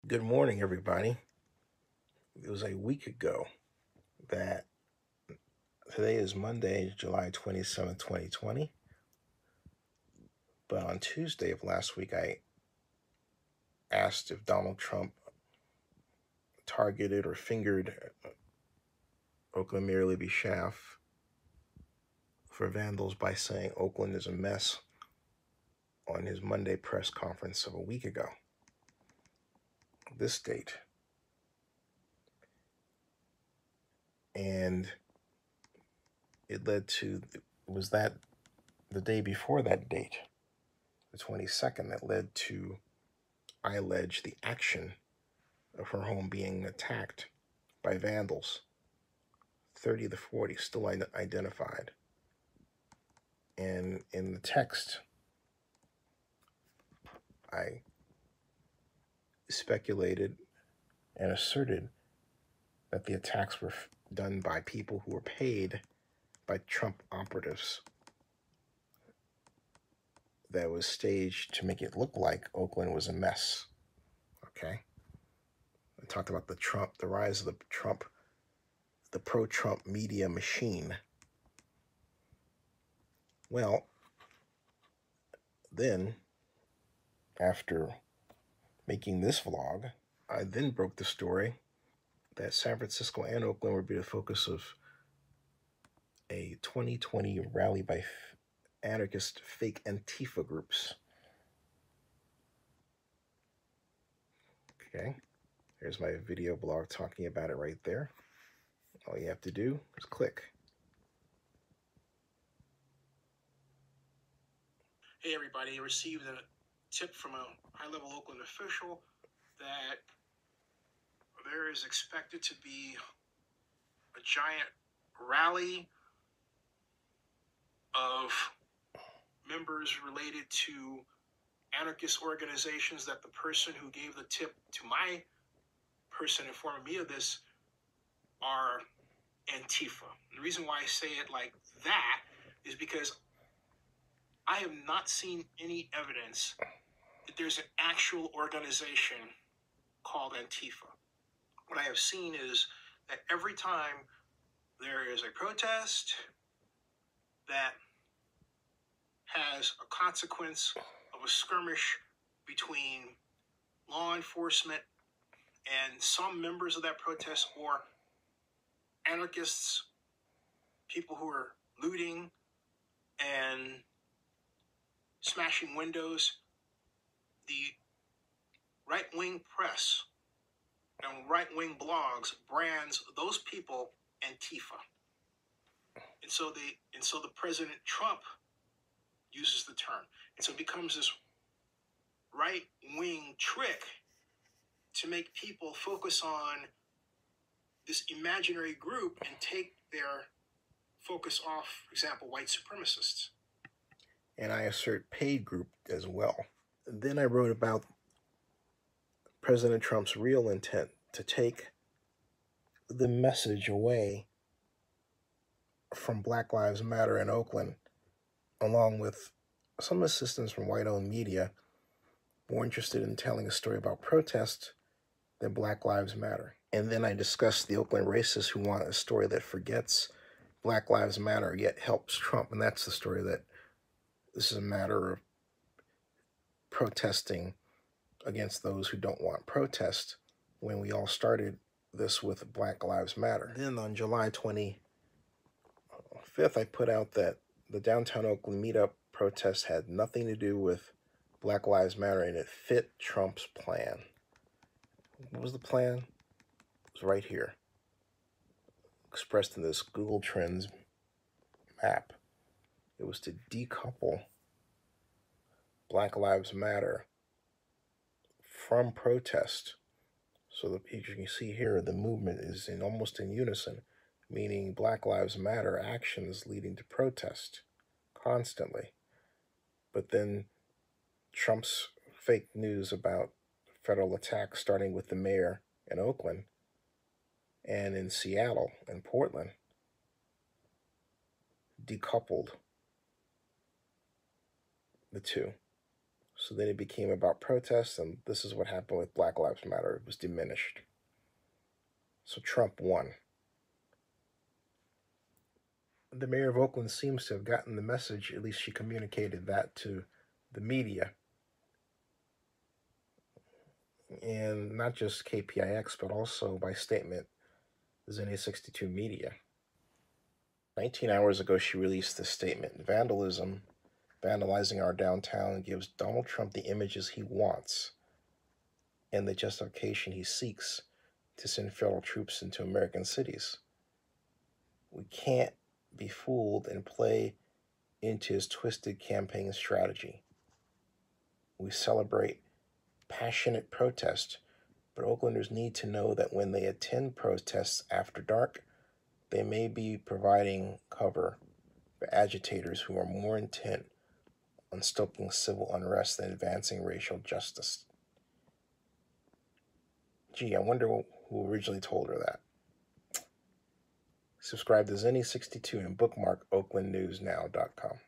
Good morning, everybody. It was a week ago that today is Monday, July 27th, 2020. But on Tuesday of last week, I asked if Donald Trump targeted or fingered Oakland Mayor Libby Schaaf for vandals by saying Oakland is a mess on his Monday press conference of a week ago. This date. And it led to, was that the day before that date, the 22nd, that led to, I allege, the action of her home being attacked by vandals. 30 to 40 still identified. And in the text, I speculated and asserted that the attacks were done by people who were paid by Trump operatives. That was staged to make it look like Oakland was a mess. Okay? I talked about the rise of the pro-Trump media machine. Well, then, after making this vlog, I then broke the story that San Francisco and Oakland would be the focus of a 2020 rally by anarchist fake Antifa groups. Okay, here's my video blog talking about it right there. All you have to do is click. Hey everybody, I received a tip from a high-level Oakland official that there is expected to be a giant rally of members related to anarchist organizations, that the person who gave the tip to my person informing me of this are Antifa. The reason why I say it like that is because I have not seen any evidence that there's an actual organization called Antifa. What I have seen is that every time there is a protest that has a consequence of a skirmish between law enforcement and some members of that protest, or anarchists, people who are looting and smashing windows, the right-wing press and right-wing blogs brands those people Antifa. And so the President Trump uses the term. And so it becomes this right-wing trick to make people focus on this imaginary group and take their focus off, for example, white supremacists. And I assert paid group as well. Then I wrote about President Trump's real intent to take the message away from Black Lives Matter in Oakland, along with some assistance from white-owned media more interested in telling a story about protest than Black Lives Matter. And then I discussed the Oakland racists who want a story that forgets Black Lives Matter yet helps Trump. And that's the story that this is a matter of protesting against those who don't want protest, when we all started this with Black Lives Matter. Then on July 25th, I put out that the downtown Oakland meetup protest had nothing to do with Black Lives Matter, and it fit Trump's plan. What was the plan? It was right here, expressed in this Google Trends map. It was to decouple Black Lives Matter from protest, so that, as you can see here, the movement is almost in unison, meaning Black Lives Matter actions leading to protest constantly. But then Trump's fake news about federal attacks, starting with the mayor in Oakland and in Seattle and Portland, decoupled the two. So then it became about protests, and this is what happened with Black Lives Matter. It was diminished. So Trump won. The mayor of Oakland seems to have gotten the message, at least she communicated that to the media, and not just KPIX, but also by statement, Zenny62 Media. 19 hours ago, she released this statement: vandalizing our downtown gives Donald Trump the images he wants and the justification he seeks to send federal troops into American cities. We can't be fooled and play into his twisted campaign strategy. We celebrate passionate protest, but Oaklanders need to know that when they attend protests after dark, they may be providing cover for agitators who are more intent on stoking civil unrest than advancing racial justice. Gee, I wonder who originally told her that. Subscribe to Zenny62 and bookmark oaklandnewsnow.com.